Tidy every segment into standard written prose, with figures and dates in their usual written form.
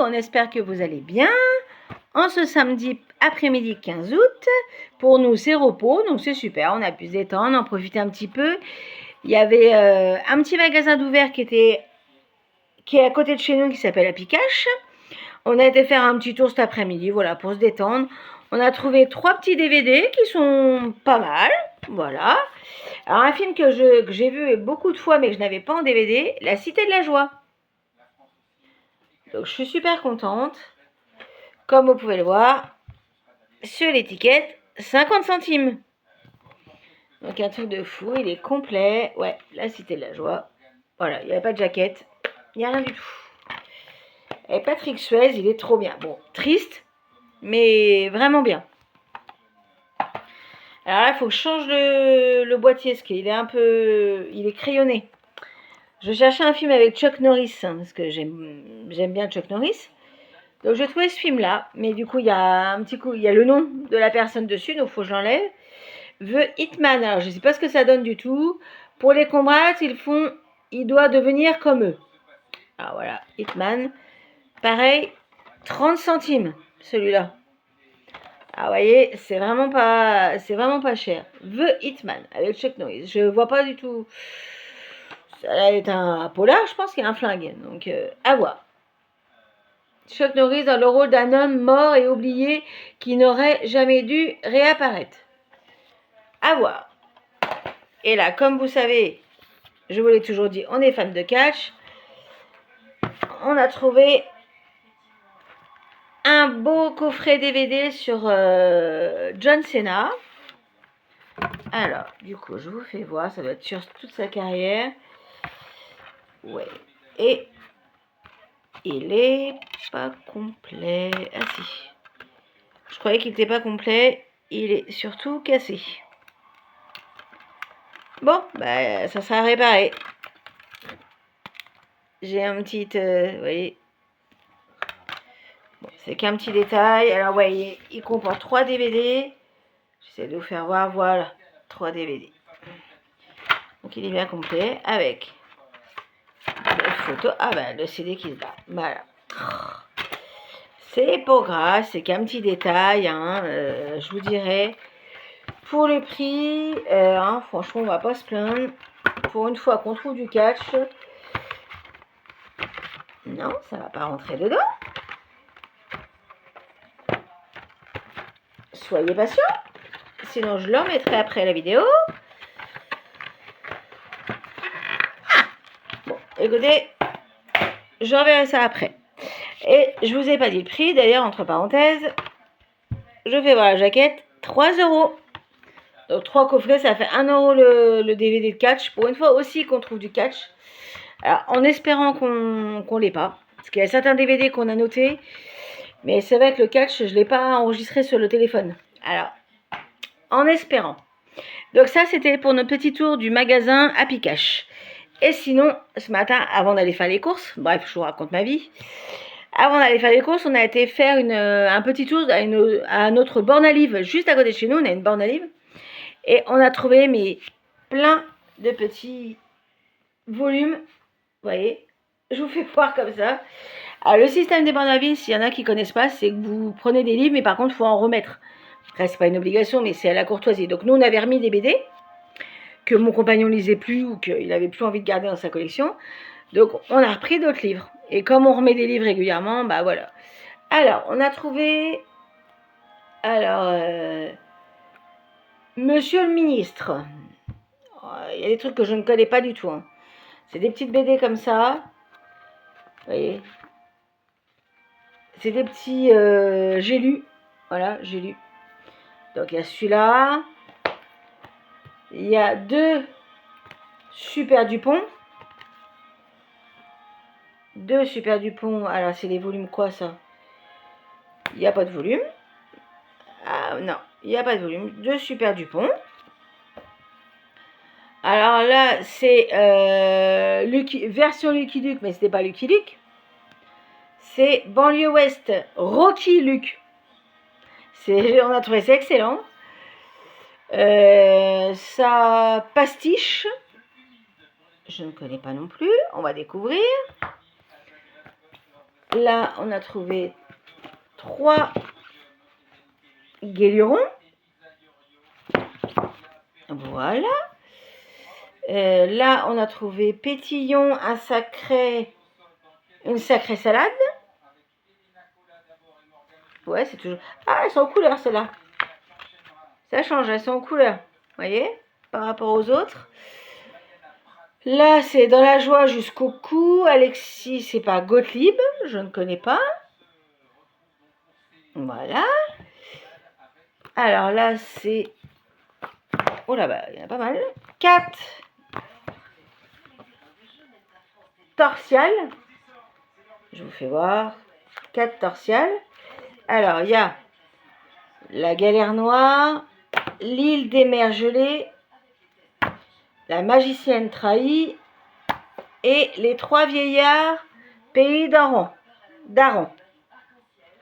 on espère que vous allez bien. En ce samedi après-midi 15 août, pour nous c'est repos, donc c'est super, on a pu se détendre, en profiter un petit peu. Il y avait un petit magasin d'ouvert qui est à côté de chez nous qui s'appelle La Picache. On a été faire un petit tour cet après-midi, voilà, pour se détendre. On a trouvé 3 petits DVD qui sont pas mal, voilà. Alors un film que j'ai vu beaucoup de fois mais que je n'avais pas en DVD, La Cité de la Joie. Donc je suis super contente. Comme vous pouvez le voir, sur l'étiquette, 50 centimes. Donc un truc de fou, il est complet. Ouais, La Cité de la Joie. Voilà, il n'y a pas de jaquette, il n'y a rien du tout. Et Patrick Suez, il est trop bien. Bon, triste, mais vraiment bien. Alors là, il faut que je change le boîtier, parce qu'il est un peu... Il est crayonné. Je cherchais un film avec Chuck Norris, hein, parce que j'aime bien Chuck Norris. Donc j'ai trouvé ce film-là, mais du coup, il y a le nom de la personne dessus, donc il faut que je l'enlève. The Hitman, alors je ne sais pas ce que ça donne du tout. Pour les combattre, il doit devenir comme eux. Alors voilà, Hitman. Pareil, 30 centimes, celui-là. Ah, vous voyez, c'est vraiment pas cher. The Hitman, avec Chuck Norris. Je vois pas du tout. Ça est un polar, je pense qu'il y a un flingue. Donc, à voir. Chuck Norris dans le rôle d'un homme mort et oublié qui n'aurait jamais dû réapparaître. À voir. Et là, comme vous savez, je vous l'ai toujours dit, on est fan de catch. On a trouvé un beau coffret DVD sur John Cena. Alors, du coup, je vous fais voir, ça doit être sur toute sa carrière. Ouais. Et il est pas complet. Ah si. Je croyais qu'il n'était pas complet. Il est surtout cassé. Bon, bah, ça sera réparé. J'ai un petit... vous voyez. Bon, c'est qu'un petit détail. Alors, ouais, il comporte 3 DVD. J'essaie de vous faire voir. Voilà. 3 DVD. Donc, il est bien complet. Avec les photos. Ah, ben, le CD qui se bat. Voilà. C'est pas grave. C'est qu'un petit détail. Hein, je vous dirais. Pour le prix, hein, franchement, on va pas se plaindre. Pour une fois qu'on trouve du catch. Non, ça va pas rentrer dedans. Soyez patient. Sinon, je le remettrai après la vidéo. Bon, écoutez, je reverrai ça après. Et je vous ai pas dit le prix. D'ailleurs, entre parenthèses, je fais voir la jaquette. 3 €. Donc 3 coffrets, ça fait 1 € le DVD de catch. Pour une fois aussi qu'on trouve du catch. Alors, en espérant qu'on l'ait pas. Parce qu'il y a certains DVD qu'on a notés. Mais c'est vrai que le catch, je ne l'ai pas enregistré sur le téléphone. Alors, en espérant. Donc ça, c'était pour notre petit tour du magasin Happy Cash. Et sinon, ce matin, avant d'aller faire les courses, bref, je vous raconte ma vie. Avant d'aller faire les courses, on a été faire un petit tour à notre borne à livres. Juste à côté de chez nous, on a une borne à livres. Et on a trouvé plein de petits volumes. Vous voyez, je vous fais voir comme ça. Alors, le système des bornes à livres, s'il y en a qui ne connaissent pas, c'est que vous prenez des livres, mais par contre, il faut en remettre. Après, c'est pas une obligation, mais c'est à la courtoisie. Donc, nous, on avait remis des BD que mon compagnon lisait plus ou qu'il n'avait plus envie de garder dans sa collection. Donc, on a repris d'autres livres. Et comme on remet des livres régulièrement, bah voilà. Alors, on a trouvé... Alors, Monsieur le ministre. Il y a des trucs que je ne connais pas du tout. Hein. C'est des petites BD comme ça. Vous voyez. C'est des petits... j'ai lu. Voilà, j'ai lu. Donc, il y a celui-là. Il y a 2 Super Dupont. 2 Super Dupont. Alors, c'est les volumes quoi, ça? Il n'y a pas de volume. Ah, non, il n'y a pas de volume. 2 Super Dupont. Alors là, c'est version Lucky Luke, mais ce n'est pas Lucky Luke. C'est Banlieue Ouest, Rocky Luke. On a trouvé ça excellent. Ça pastiche. Je ne connais pas non plus. On va découvrir. Là, on a trouvé 3 guélurons. Voilà. Là, on a trouvé pétillon, une sacrée salade. Ouais, c'est toujours... Ah, elles sont en couleur, celles-là. Ça change, elles sont en couleur. Vous voyez, par rapport aux autres. Là, c'est dans la joie jusqu'au cou. Alexis, c'est pas Gottlieb, je ne connais pas. Voilà. Alors là, c'est... Oh là, bah, il y en a pas mal. 4 torsiales. Je vous fais voir. 4 torsiales. Alors, il y a la galère noire, l'île des mers gelées, la magicienne trahie et les 3 vieillards pays d'Aron.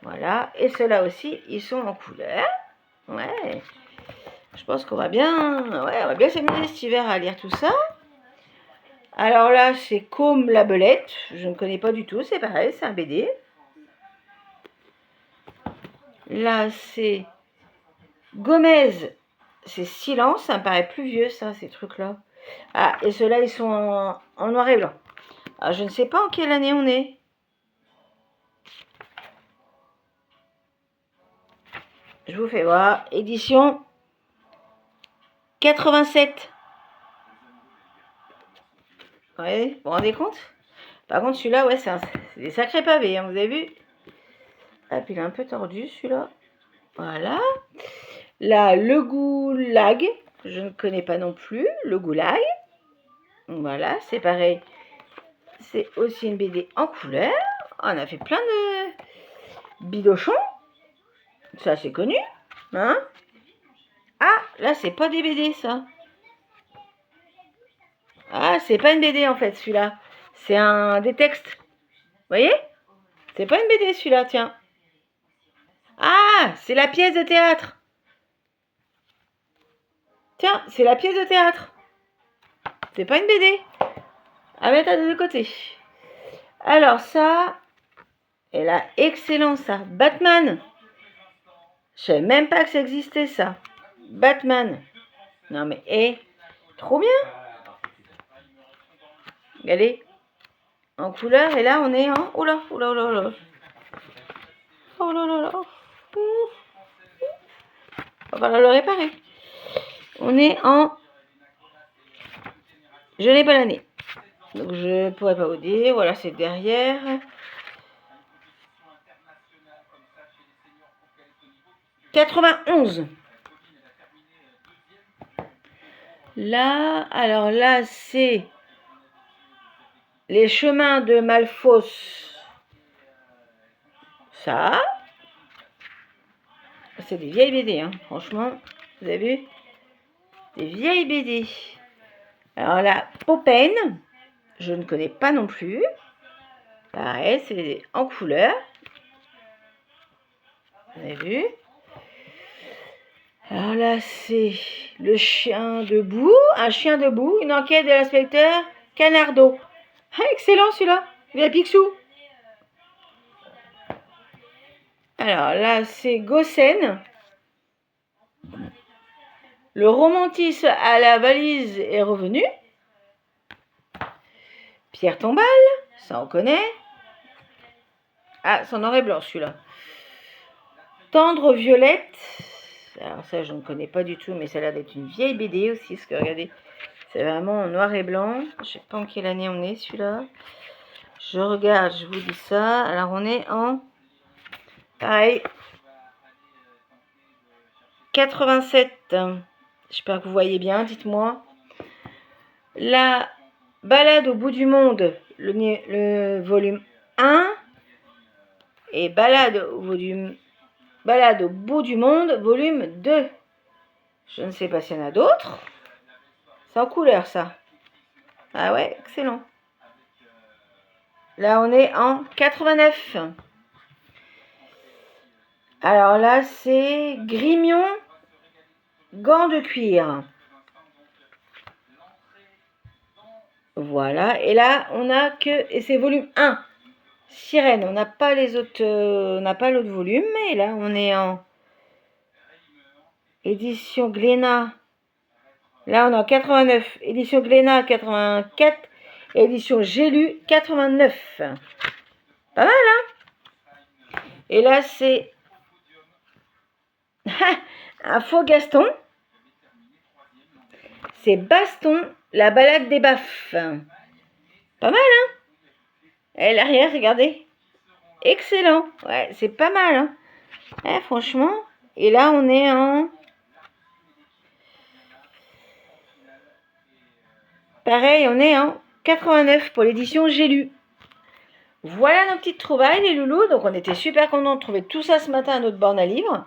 Voilà. Et ceux-là aussi, ils sont en couleur. Ouais. Je pense qu'on va bien, on va bien s'amuser cet hiver à lire tout ça. Alors là, c'est Côme la Belette. Je ne connais pas du tout. C'est pareil, c'est un BD. Là, c'est Gomez. C'est Silence. Ça me paraît plus vieux, ça, ces trucs-là. Ah, et ceux-là, ils sont en noir et blanc. Alors, je ne sais pas en quelle année on est. Je vous fais voir. Édition 87. Ouais, vous vous rendez compte? Par contre, celui-là, ouais, c'est des sacrés pavés, hein, vous avez vu? Ah, puis il est un peu tordu, celui-là. Voilà. Là, le goulag. Je ne connais pas non plus. Le goulag. Voilà, c'est pareil. C'est aussi une BD en couleur. On a fait plein de bidochons. Ça, c'est connu. Hein? Ah, là, c'est pas des BD, ça. Ah, c'est pas une BD, en fait, celui-là. C'est des textes. Vous voyez? C'est pas une BD, celui-là, tiens. Ah, c'est la pièce de théâtre. Tiens, c'est la pièce de théâtre. C'est pas une BD. À mettre à deux côtés. Alors ça, elle a excellent ça. Batman. Je savais même pas que ça existait ça. Batman. Non mais, trop bien. Regardez. En couleur, et là on est en... Oula, oula, oula, oula. Oh là là là. On va le réparer. On est en... Je n'ai pas l'année. Donc je pourrais pas vous dire. Voilà, c'est derrière. « 91. Là, alors là, c'est les chemins de Malfos. Ça. C'est des vieilles BD, hein. Franchement. Vous avez vu? Des vieilles BD. Alors là, Popène. Je ne connais pas non plus. Pareil, c'est en couleur. Vous avez vu? Alors là, c'est le chien debout. Un chien debout. Une enquête de l'inspecteur Canardo. Ah, excellent celui-là. Via Picsou. Alors là, c'est Gossen. Le romantisme à la valise est revenu. Pierre Tombal, ça on connaît. Ah, c'est en noir et blanc celui-là. Tendre Violette. Alors ça, je ne connais pas du tout, mais ça a l'air d'être une vieille BD aussi, parce que regardez, c'est vraiment en noir et blanc. Je ne sais pas en quelle année on est celui-là. Je regarde, je vous dis ça. Alors on est en... Pareil. 87. J'espère que vous voyez bien, dites-moi. La balade au bout du monde, le volume 1. Et balade au bout du monde, volume 2. Je ne sais pas s'il y en a d'autres. C'est en couleur, ça. Ah ouais, excellent. Là, on est en 89. Alors là, c'est Grimion, gants de cuir. Voilà. Et là, on a que... Et c'est volume 1. Sirène, on n'a pas les autres, on n'a pas l'autre volume, mais là on est en édition Glénat. Là on est en 89, édition Glénat 84, édition J'ai lu 89. Pas mal, hein? Et là c'est un faux Gaston. C'est Baston, la balade des baffes. Pas mal, hein? Et l'arrière, regardez. Excellent. Ouais, c'est pas mal, hein? Ouais, franchement. Et là, on est en... Pareil, on est en 89 pour l'édition J'ai lu. Voilà nos petites trouvailles, les loulous. Donc, on était super contents de trouver tout ça ce matin à notre borne à livres.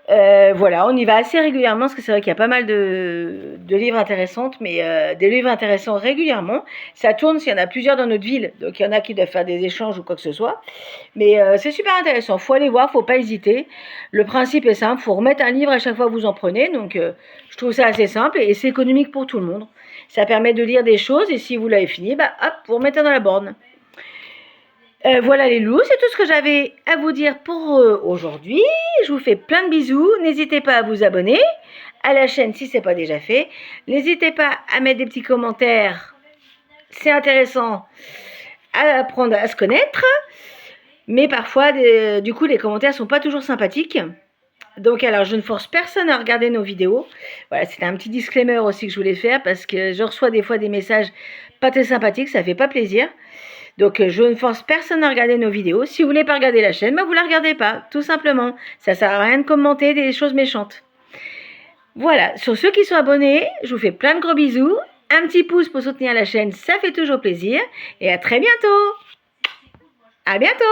Voilà, on y va assez régulièrement parce que c'est vrai qu'il y a pas mal de livres intéressants, mais des livres intéressants régulièrement. Ça tourne s'il y en a plusieurs dans notre ville, donc il y en a qui doivent faire des échanges ou quoi que ce soit. Mais c'est super intéressant, faut aller voir, faut pas hésiter. Le principe est simple, faut remettre un livre à chaque fois que vous en prenez, donc je trouve ça assez simple et c'est économique pour tout le monde. Ça permet de lire des choses et si vous l'avez fini, bah hop, vous remettez dans la borne. Voilà les loups, c'est tout ce que j'avais à vous dire pour aujourd'hui. Je vous fais plein de bisous. N'hésitez pas à vous abonner à la chaîne si ce n'est pas déjà fait. N'hésitez pas à mettre des petits commentaires. C'est intéressant à apprendre à se connaître. Mais parfois, du coup, les commentaires ne sont pas toujours sympathiques. Donc, alors, je ne force personne à regarder nos vidéos. Voilà, c'était un petit disclaimer aussi que je voulais faire parce que je reçois des fois des messages pas très sympathiques. Ça ne fait pas plaisir. Donc, je ne force personne à regarder nos vidéos. Si vous voulez pas regarder la chaîne, bah, vous la regardez pas, tout simplement. Ça sert à rien de commenter des choses méchantes. Voilà, sur ceux qui sont abonnés, je vous fais plein de gros bisous. Un petit pouce pour soutenir la chaîne, ça fait toujours plaisir. Et à très bientôt. À bientôt.